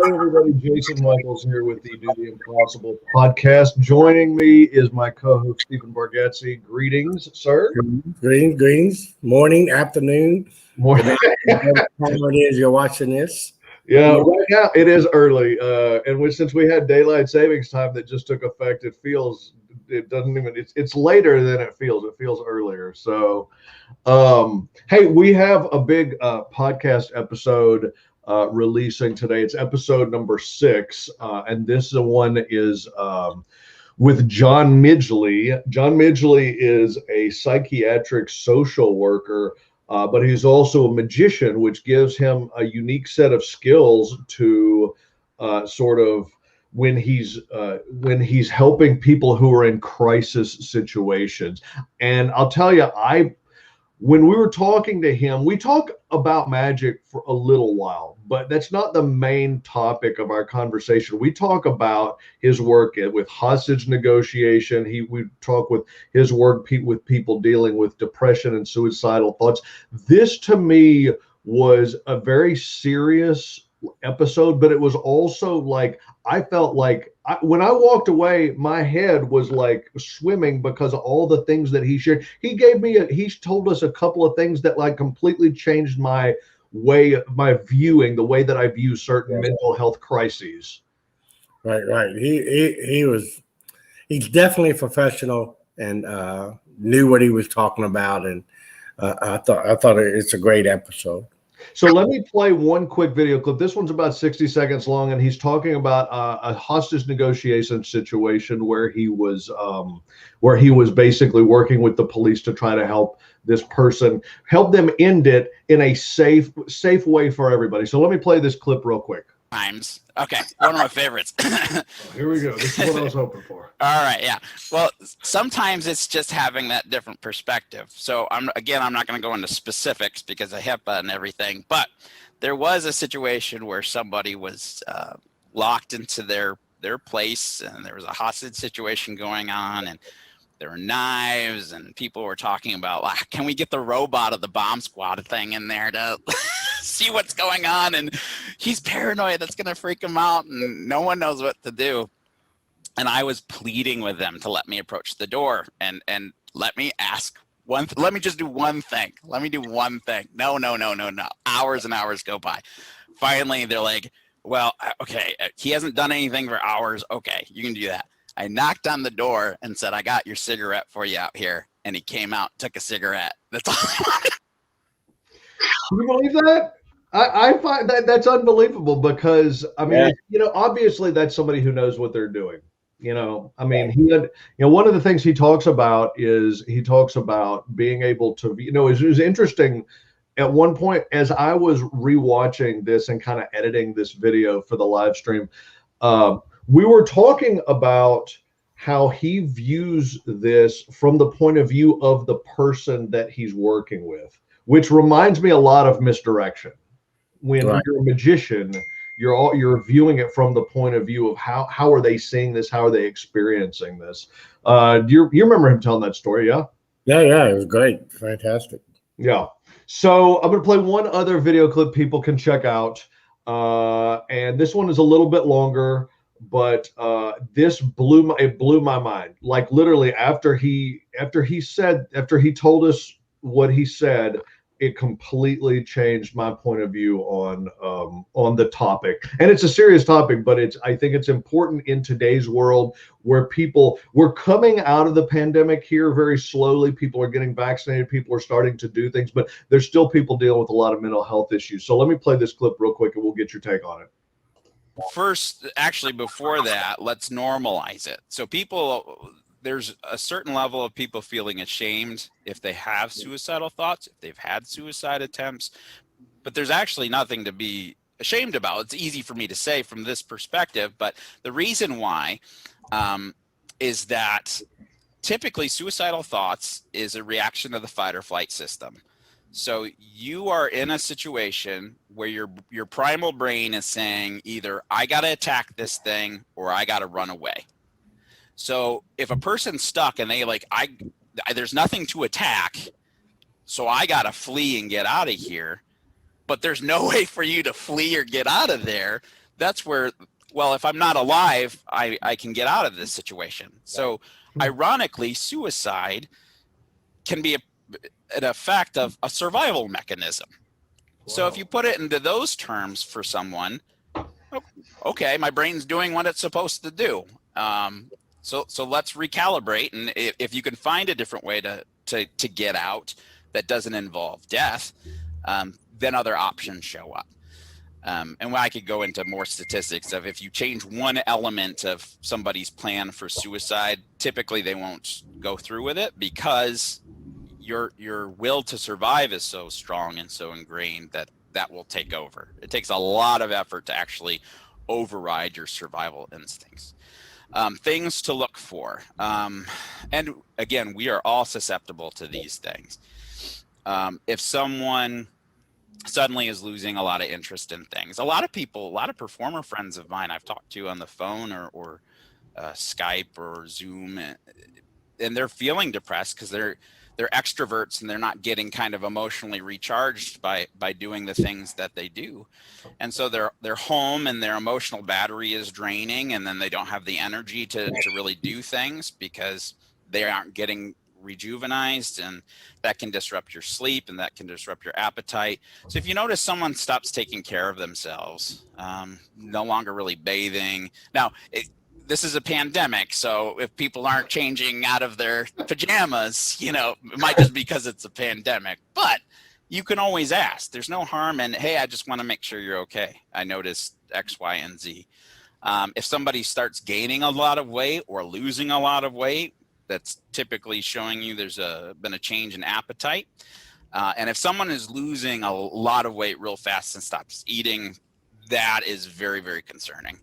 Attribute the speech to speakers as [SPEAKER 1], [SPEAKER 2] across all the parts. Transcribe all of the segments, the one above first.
[SPEAKER 1] Hey everybody, Jason Michaels here with the Do the Impossible podcast. Joining me is my co-host Stephen Bargatze. Greetings, sir.
[SPEAKER 2] Greetings. Morning, afternoon.
[SPEAKER 1] Morning.
[SPEAKER 2] Whatever time it is you're watching this.
[SPEAKER 1] Yeah, right now it is early, since we had daylight savings time that just took effect, it doesn't even it's later than it feels. It feels earlier. So, hey, we have a big podcast episode releasing today. It's episode number 6, and this one is with John Midgley. John Midgley is a psychiatric social worker, but he's also a magician, which gives him a unique set of skills to sort of when he's helping people who are in crisis situations. And I'll tell you, when we were talking to him, we talk about magic for a little while, but that's not the main topic of our conversation. We talk about his work with hostage negotiation. We talk with his work with people dealing with depression and suicidal thoughts. This to me was a very serious episode, but it was also like, I felt like when I walked away, my head was like swimming because of all the things that he shared. He told us a couple of things that like completely changed my viewing, the way that I view certain mental health crises.
[SPEAKER 2] Right. He's definitely a professional and knew what he was talking about, and I thought it's a great episode.
[SPEAKER 1] So let me play one quick video clip. This one's about 60 seconds long, and he's talking about a hostage negotiation situation where he was basically working with the police to try to help this person, help them end it in a safe way for everybody. So let me play this clip real quick.
[SPEAKER 3] Times. Okay, one of my favorites.
[SPEAKER 1] Here we go. This is what I was hoping for.
[SPEAKER 3] All right, yeah. Well, sometimes it's just having that different perspective. So I'm not going to go into specifics because of HIPAA and everything, but there was a situation where somebody was locked into their place, and there was a hostage situation going on, and there were knives, and people were talking about, like, can we get the robot of the bomb squad thing in there to see what's going on? And he's paranoid that's going to freak him out, and no one knows what to do. And I was pleading with them to let me approach the door and let me ask let me just do one thing. Let me do one thing. No. Hours and hours go by. Finally, they're like, well, okay, he hasn't done anything for hours. Okay, you can do that. I knocked on the door and said, I got your cigarette for you out here. And he came out, took a cigarette. That's all I wanted.
[SPEAKER 1] Can you believe that? I find that's unbelievable because, I mean, obviously that's somebody who knows what they're doing. I mean, one of the things he talks about being able to, it was interesting. At one point, as I was rewatching this and kind of editing this video for the live stream, we were talking about how he views this from the point of view of the person that he's working with, which reminds me a lot of misdirection. When you're a magician, you're viewing it from the point of view of how are they seeing this? How are they experiencing this? Do you remember him telling that story? Yeah.
[SPEAKER 2] Yeah. It was great. Fantastic.
[SPEAKER 1] Yeah. So I'm going to play one other video clip people can check out. And this one is a little bit longer, but this blew my mind. Like literally after he told us what he said, it completely changed my point of view on the topic. And it's a serious topic, but I think it's important in today's world where we're coming out of the pandemic here very slowly. People are getting vaccinated. People are starting to do things, but there's still people dealing with a lot of mental health issues. So let me play this clip real quick and we'll get your take on it.
[SPEAKER 3] First, actually, before that, let's normalize it. So there's a certain level of people feeling ashamed if they have suicidal thoughts, if they've had suicide attempts, but there's actually nothing to be ashamed about. It's easy for me to say from this perspective, but the reason why is that typically suicidal thoughts is a reaction to the fight or flight system. So you are in a situation where your primal brain is saying either I got to attack this thing or I got to run away. So if a person's stuck and there's nothing to attack, so I got to flee and get out of here, but there's no way for you to flee or get out of there, that's where, well, if I'm not alive, I can get out of this situation. So ironically, suicide can be an effect of a survival mechanism. Wow. So if you put it into those terms for someone, okay, my brain's doing what it's supposed to do. So let's recalibrate, and if you can find a different way to get out that doesn't involve death, then other options show up. And I could go into more statistics of if you change one element of somebody's plan for suicide, typically they won't go through with it because your will to survive is so strong and so ingrained that will take over. It takes a lot of effort to actually override your survival instincts. Things to look for. And again, we are all susceptible to these things. If someone suddenly is losing a lot of interest in things, a lot of performer friends of mine I've talked to on the phone or Skype or Zoom, and they're feeling depressed because they're extroverts and they're not getting kind of emotionally recharged by doing the things that they do. And so they're home and their emotional battery is draining, and then they don't have the energy to really do things because they aren't getting rejuvenized, and that can disrupt your sleep and that can disrupt your appetite. So if you notice someone stops taking care of themselves, no longer really bathing. Now, this is a pandemic, so if people aren't changing out of their pajamas, it might just be because it's a pandemic, but you can always ask. There's no harm in, hey, I just want to make sure you're okay. I noticed X, Y, and Z. If somebody starts gaining a lot of weight or losing a lot of weight, that's typically showing you there's been a change in appetite. And if someone is losing a lot of weight real fast and stops eating, that is very, very concerning.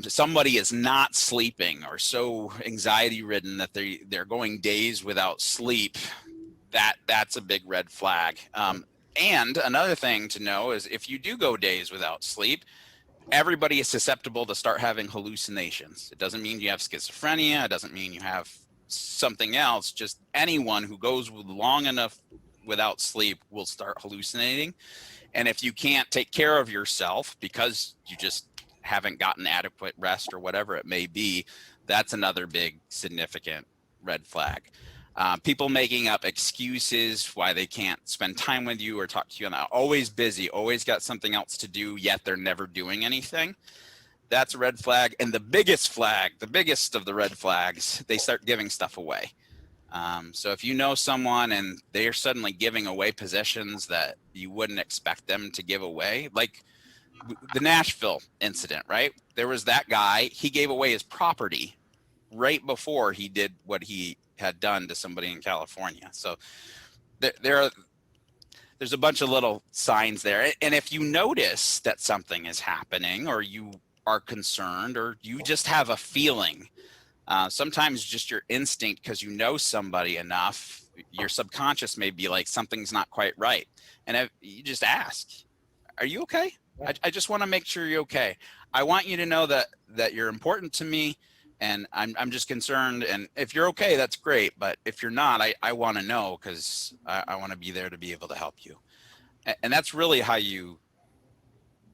[SPEAKER 3] Somebody is not sleeping or so anxiety ridden that they're going days without sleep, that's a big red flag. And another thing to know is if you do go days without sleep, everybody is susceptible to start having hallucinations. It doesn't mean you have schizophrenia. It doesn't mean you have something else. Just anyone who goes long enough without sleep will start hallucinating. And if you can't take care of yourself because you just haven't gotten adequate rest or whatever it may be, that's another big significant red flag. People making up excuses why they can't spend time with you or talk to you, and they're always busy, always got something else to do, yet they're never doing anything. That's a red flag. And the biggest of the red flags, they start giving stuff away. So if you know someone and they're suddenly giving away possessions that you wouldn't expect them to give away, like the Nashville incident, right? There was that guy, he gave away his property right before he did what he had done to somebody in California. So there's a bunch of little signs there. And if you notice that something is happening or you are concerned or you just have a feeling, sometimes just your instinct, because you know somebody enough, your subconscious may be like, something's not quite right. And you just ask, are you okay? I just want to make sure you're okay. I want you to know that you're important to me, and I'm just concerned. And if you're okay, that's great. But if you're not, I want to know, because I want to be there to be able to help you. And that's really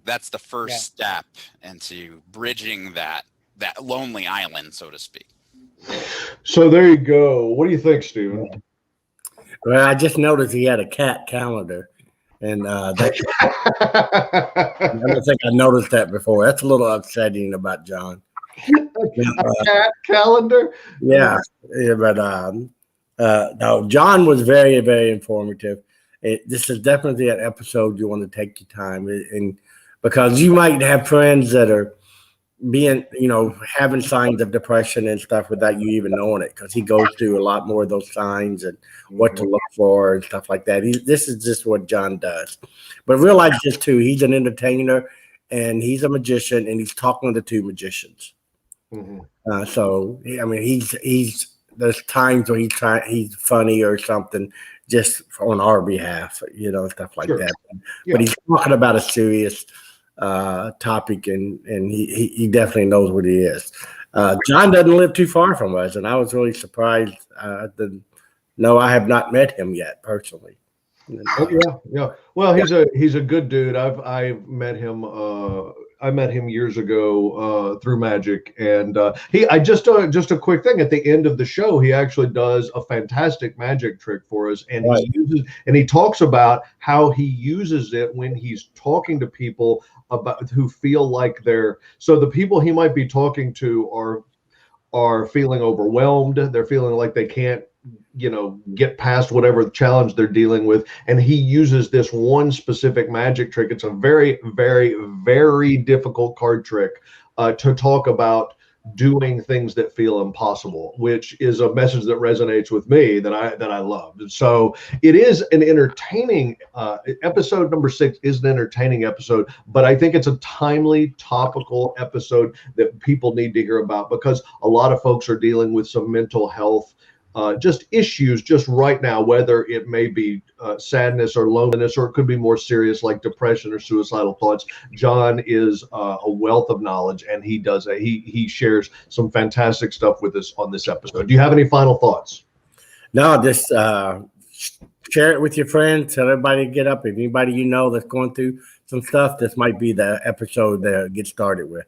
[SPEAKER 3] that's the first step into bridging that lonely island, so to speak.
[SPEAKER 1] So there you go. What do you think, Stephen?
[SPEAKER 2] Well, I just noticed he had a cat calendar. And I don't think I noticed that before. That's a little upsetting about John.
[SPEAKER 1] A cat calendar?
[SPEAKER 2] Yeah, but no, John was very, very informative. This is definitely an episode you want to take your time, and because you might have friends that are being, having signs of depression and stuff without you even knowing it, because he goes through a lot more of those signs and what to look for and stuff like that. This is just what John does. But realize this too, he's an entertainer and he's a magician, and he's talking to two magicians. Mm-hmm. So I mean, he's there's times where he's funny or something just on our behalf, stuff like that. But he's talking about a serious topic, and he definitely knows what he is. John doesn't live too far from us, and I was really surprised. No, I have not met him yet personally.
[SPEAKER 1] Oh, yeah. Well, he's a good dude. I've met him I met him years ago through magic, and I just a quick thing at the end of the show, he actually does a fantastic magic trick for us, and
[SPEAKER 2] Right.
[SPEAKER 1] he talks about how he uses it when he's talking to people about who feel like so the people he might be talking to are feeling overwhelmed, they're feeling like they can't get past whatever challenge they're dealing with, and he uses this one specific magic trick. It's a very, very, very difficult card trick to talk about doing things that feel impossible, which is a message that resonates with me that I loved. And so it is an entertaining episode. Number 6 is an entertaining episode, but I think it's a timely, topical episode that people need to hear about, because a lot of folks are dealing with some mental health just issues just right now, whether it may be sadness or loneliness, or it could be more serious like depression or suicidal thoughts. John is a wealth of knowledge, and he shares some fantastic stuff with us on this episode. Do you have any final thoughts?
[SPEAKER 2] No, just share it with your friends. Tell everybody to get up. If anybody you know that's going through some stuff, this might be the episode to get started with.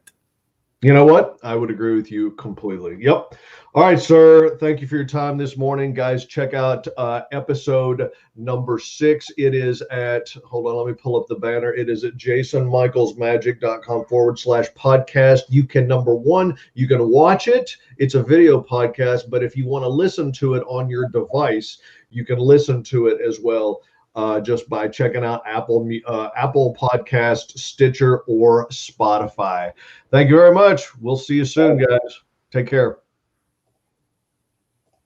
[SPEAKER 1] You know what? I would agree with you completely. Yep. All right, sir. Thank you for your time this morning. Guys, check out episode number 6. It is at, hold on, let me pull up the banner. It is at jasonmichaelsmagic.com/podcast. You can, number one, you can watch it. It's a video podcast, but if you want to listen to it on your device, you can listen to it as well. Just by checking out Apple Podcast, Stitcher, or Spotify. Thank you very much. We'll see you soon, guys. Take care.